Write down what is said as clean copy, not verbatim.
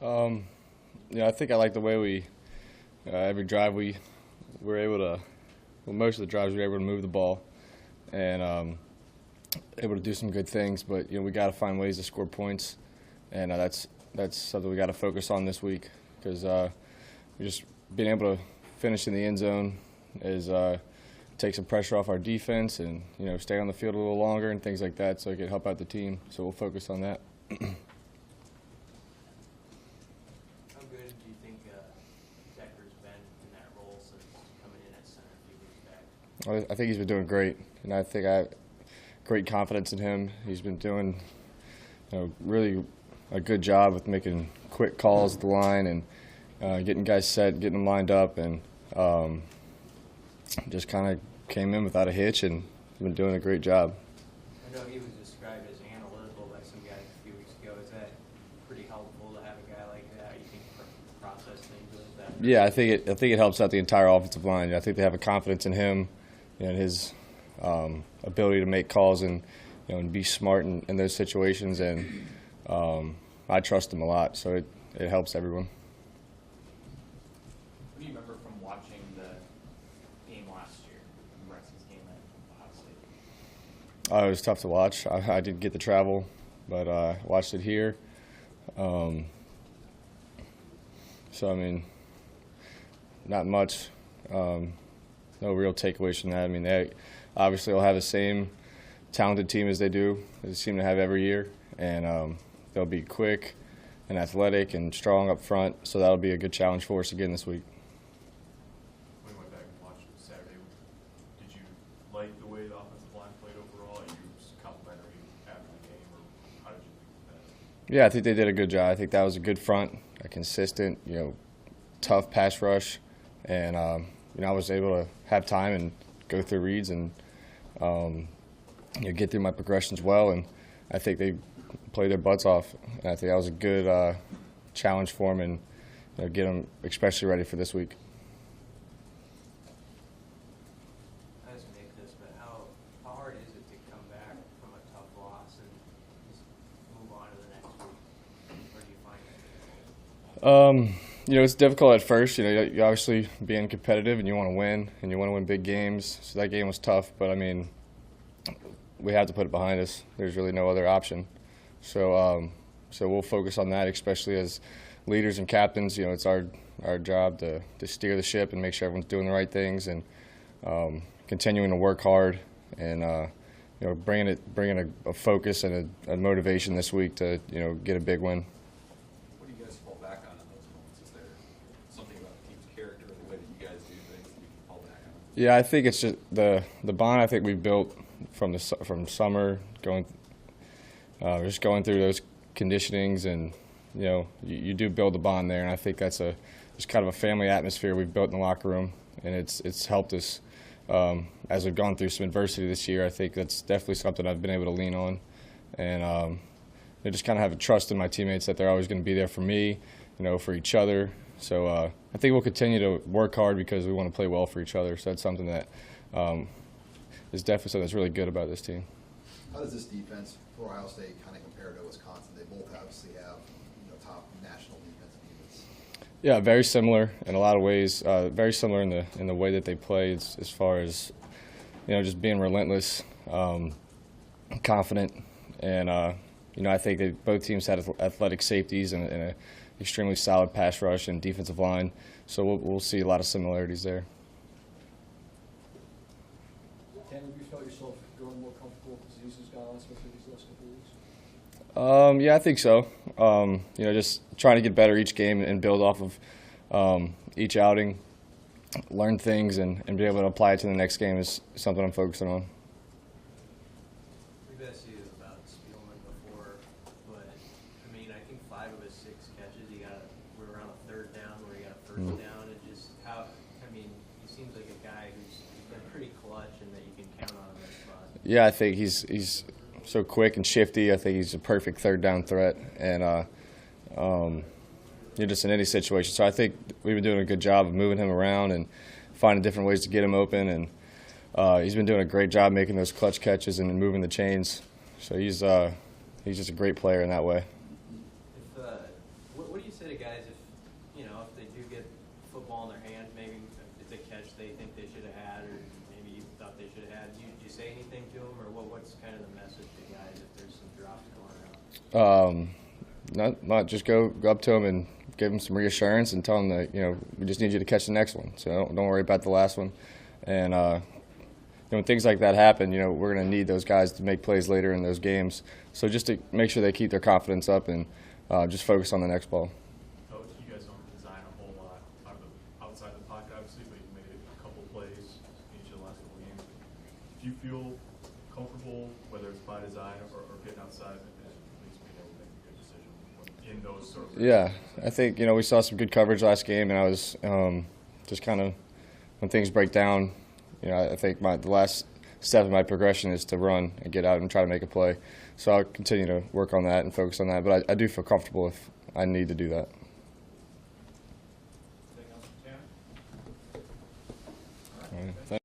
Um, I think I like the way every drive we were able to, well, most of the drives we were able to move the ball and able to do some good things. But we got to find ways to score points, and that's something we got to focus on this week because we just being able to finish in the end zone is take some pressure off our defense and stay on the field a little longer and things like that, so it can help out the team. So we'll focus on that. I think he's been doing great, and I think I have great confidence in him. He's been doing really a good job with making quick calls at the line and getting guys set, getting them lined up, and just kind of came in without a hitch and been doing a great job. I know he was described as analytical by some guys a few weeks ago. Is that pretty helpful to have a guy like that? You think process things like that? Yeah, I think it helps out the entire offensive line. I think they have a confidence in him and his ability to make calls and be smart in those situations, and I trust him a lot, so it helps everyone. What do you remember from watching the game last year, Nebraska's game at Ohio State? It was tough to watch. I didn't get to travel, but I watched it here. So I mean, not much. No real takeaways from that. I mean, they obviously will have the same talented team as they seem to have every year, and they'll be quick and athletic and strong up front, so that'll be a good challenge for us again this week. When you went back and watched Saturday, did you like the way the offensive line played overall? Are you complimentary after the game, or how did you think of that? Yeah, I think they did a good job. I think that was a good front, a consistent, tough pass rush, and I was able to have time and go through reads and get through my progressions well, and I think they played their butts off. And I think that was a good challenge for them, and get them especially ready for this week. I just make this, but how hard is it to come back from a tough loss and just move on to the next week? Where do you find that? It's difficult at first. You obviously being competitive and you want to win, and you want to win big games. So that game was tough, but I mean, we have to put it behind us. There's really no other option. So we'll focus on that, especially as leaders and captains. It's our job to steer the ship and make sure everyone's doing the right things and continuing to work hard and bringing a focus and a motivation this week to get a big win. What do you guys fall back on those moments? Is there something about the team's character or the way that you guys do things that you can fall back on? Yeah, I think it's just the bond I think we've built from summer just going through those conditionings, and you do build a bond there, and I think that's just kind of a family atmosphere we've built in the locker room, and it's helped us as we've gone through some adversity this year. I think that's definitely something I've been able to lean on, and just kind of have a trust in my teammates that they're always going to be there for me, for each other. So I think we'll continue to work hard because we want to play well for each other. So that's something that is definitely something that's really good about this team. How does this defense for Ohio State kind of compare to Wisconsin? They both obviously have top national defensive units. Yeah, very similar in a lot of ways. Very similar in the way that they play, as far as just being relentless, confident, and I think that both teams had athletic safeties and an extremely solid pass rush and defensive line. So we'll see a lot of similarities there. Tanner, have you felt yourself growing more comfortable as the season's gone on, especially these last couple of weeks? Yeah, I think so. Just trying to get better each game and build off of each outing, learn things, and be able to apply it to the next game is something I'm focusing on. We've asked you about Spielman before, but I mean, I think 5 of his 6 catches, we're around a third down where he got a first down, and just he seems like a guy who's been pretty clutch and that you can count on in that spot. Yeah, I think he's so quick and shifty. I think he's a perfect third down threat, and just in any situation. So I think we've been doing a good job of moving him around and finding different ways to get him open, and he's been doing a great job making those clutch catches and moving the chains. So he's just a great player in that way. What do you say to say anything to them, or what's kind of the message to guys if there's some drops going around? Not just go up to them and give them some reassurance and tell them that, you know, we just need you to catch the next one. So don't worry about the last one. And when things like that happen, you know, we're going to need those guys to make plays later in those games. So just to make sure they keep their confidence up and just focus on the next ball. Coach, you guys don't design a whole lot outside the pocket, obviously, but you made a couple plays in each of the last couple games. Do you feel comfortable, whether it's by design or getting outside, and at least being able to make a good decision in those sort of? Yeah, I think, you know, we saw some good coverage last game, and I was just kind of, when things break down, you know, I think the last step in my progression is to run and get out and try to make a play. So I'll continue to work on that and focus on that. But I do feel comfortable if I need to do that. Anything else from Tanner? All right. Thank